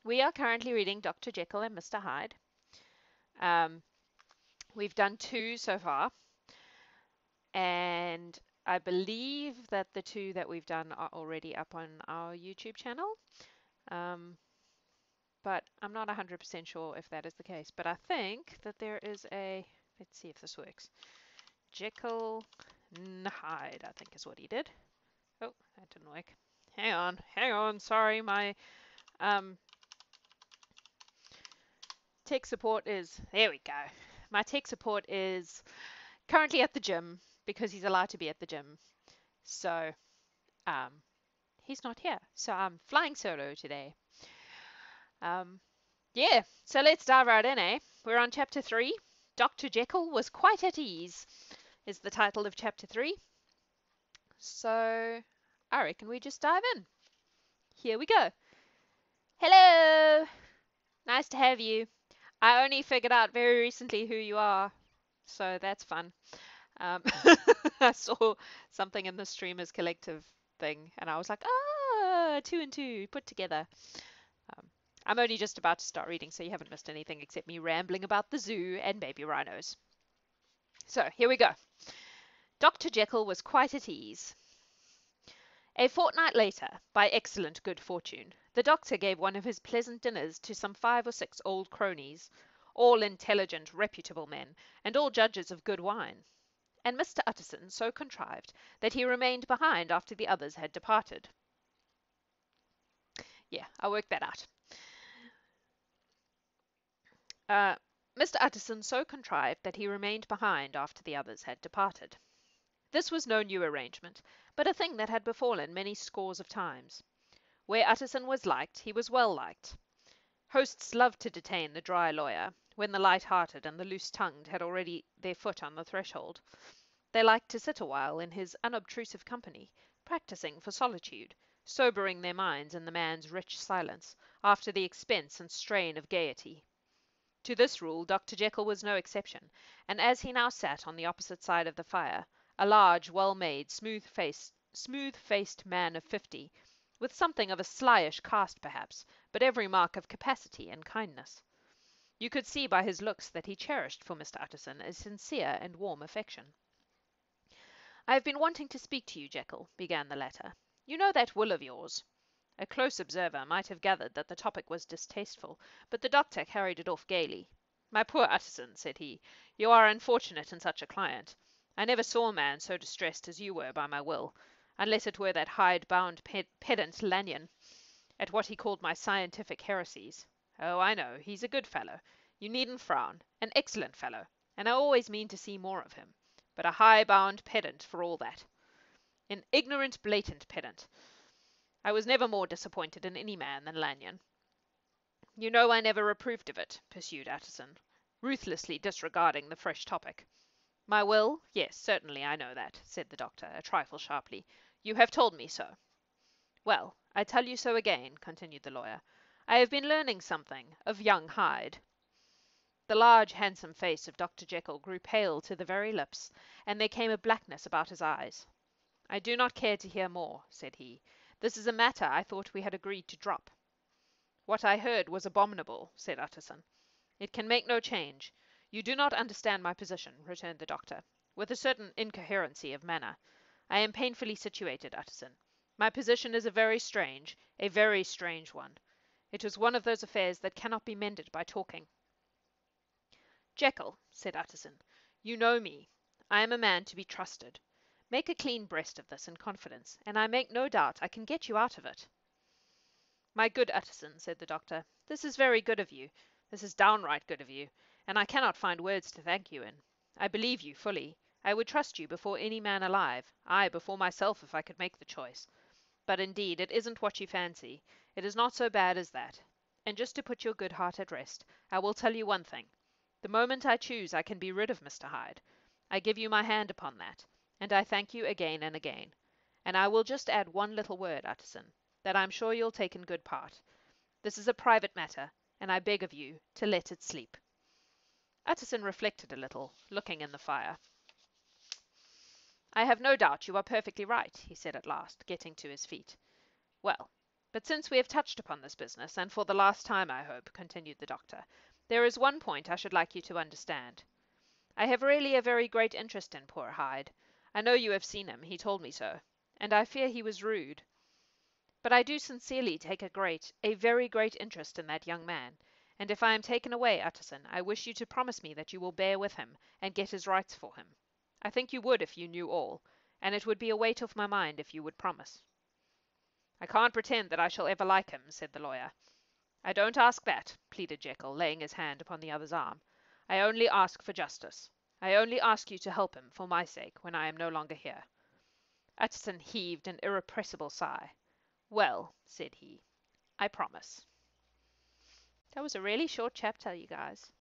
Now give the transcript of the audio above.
We are currently reading Dr. Jekyll and Mr. Hyde. Um, we've done 2 so far, and I believe that the 2 that we've done are already up on our YouTube channel. Um, but I'm not 100% sure if that is the case. But I think that there is a, let's see if this works. Jekyll and Hyde, I think is what he did. Oh, that didn't work. Hang on, sorry, my um, tech support is, there we go. My tech support is currently at the gym because he's allowed to be at the gym. So, um, he's not here. So I'm flying solo today. Um, yeah, so let's dive right in, eh? We're on chapter 3. Dr. Jekyll was quite at ease, is the title of chapter 3. So I reckon we just dive in. Here we go. Hello! Nice to have you. I only figured out very recently who you are, so that's fun. Um, I saw something in the Streamers Collective thing, and I was like, ah, 2 and 2 put together. Um, I'm only just about to start reading, so you haven't missed anything except me rambling about the zoo and baby rhinos. So here we go. Dr. Jekyll was quite at ease. A fortnight later, by excellent good fortune, the doctor gave one of his pleasant dinners to some 5 or 6 old cronies, all intelligent, reputable men, and all judges of good wine. And Mr. Utterson so contrived that he remained behind after the others had departed. Yeah, I worked that out. Mr. Utterson so contrived that he remained behind after the others had departed. This was no new arrangement, but a thing that had befallen many scores of times. Where Utterson was liked, he was well liked. Hosts loved to detain the dry lawyer, when the light-hearted and the loose-tongued had already their foot on the threshold. They liked to sit awhile in his unobtrusive company, practising for solitude, sobering their minds in the man's rich silence, after the expense and strain of gaiety. To this rule Dr. Jekyll was no exception, and as he now sat on the opposite side of the fire, a large, well-made, smooth-faced man of 50, with something of a slyish cast perhaps, but every mark of capacity and kindness. You could see by his looks that he cherished for Mr. Utterson a sincere and warm affection. "I have been wanting to speak to you, Jekyll," began the latter. "You know that will of yours." A close observer might have gathered that the topic was distasteful, but the doctor carried it off gaily. "My poor Utterson," said he, "you are unfortunate in such a client. I never saw a man so distressed as you were by my will, unless it were that hide-bound pedant Lanyon, at what he called my scientific heresies. Oh, I know, he's a good fellow. You needn't frown. An excellent fellow, and I always mean to see more of him. But a high-bound pedant for all that. An ignorant, blatant pedant. I was never more disappointed in any man than Lanyon." "You know I never approved of it," pursued Utterson, ruthlessly disregarding the fresh topic. "My will? Yes, certainly I know that," said the doctor, a trifle sharply. "You have told me so." "Well, I tell you so again," continued the lawyer. "I have been learning something of young Hyde." The large, handsome face of Dr. Jekyll grew pale to the very lips, and there came a blackness about his eyes. "I do not care to hear more," said he. "This is a matter I thought we had agreed to drop." "What I heard was abominable," said Utterson. "It can make no change. You do not understand my position," returned the doctor, with a certain incoherency of manner. "I am painfully situated, Utterson. My position is a very strange one. It is one of those affairs that cannot be mended by talking." "Jekyll," said Utterson, "you know me. I am a man to be trusted. Make a clean breast of this in confidence, and I make no doubt I can get you out of it." "My good Utterson," said the doctor, "this is very good of you. This is downright good of you, and I cannot find words to thank you in. I believe you fully. I would trust you before any man alive, aye, before myself if I could make the choice. But indeed it isn't what you fancy. It is not so bad as that. And just to put your good heart at rest, I will tell you one thing. The moment I choose I can be rid of Mr. Hyde. I give you my hand upon that, and I thank you again and again. And I will just add one little word, Utterson, that I'm sure you'll take in good part. This is a private matter, and I beg of you to let it sleep." Utterson reflected a little, looking in the fire. "I have no doubt you are perfectly right," he said at last, getting to his feet. "Well, But since we have touched upon this business, and for the last time, I hope," continued the doctor, "there is one point I should like you to understand. I have really a very great interest in poor Hyde. I know you have seen him, he told me so, and I fear he was rude. But I do sincerely take a very great interest in that young man, and if I am taken away, Utterson, I wish you to promise me that you will bear with him, and get his rights for him. I think you would if you knew all, and it would be a weight off my mind if you would promise." "I can't pretend that I shall ever like him," said the lawyer. "I don't ask that," pleaded Jekyll, laying his hand upon the other's arm. "I only ask for justice. I only ask you to help him, for my sake, when I am no longer here." Utterson heaved an irrepressible sigh. "Well," said he, "I promise." That was a really short chapter, you guys.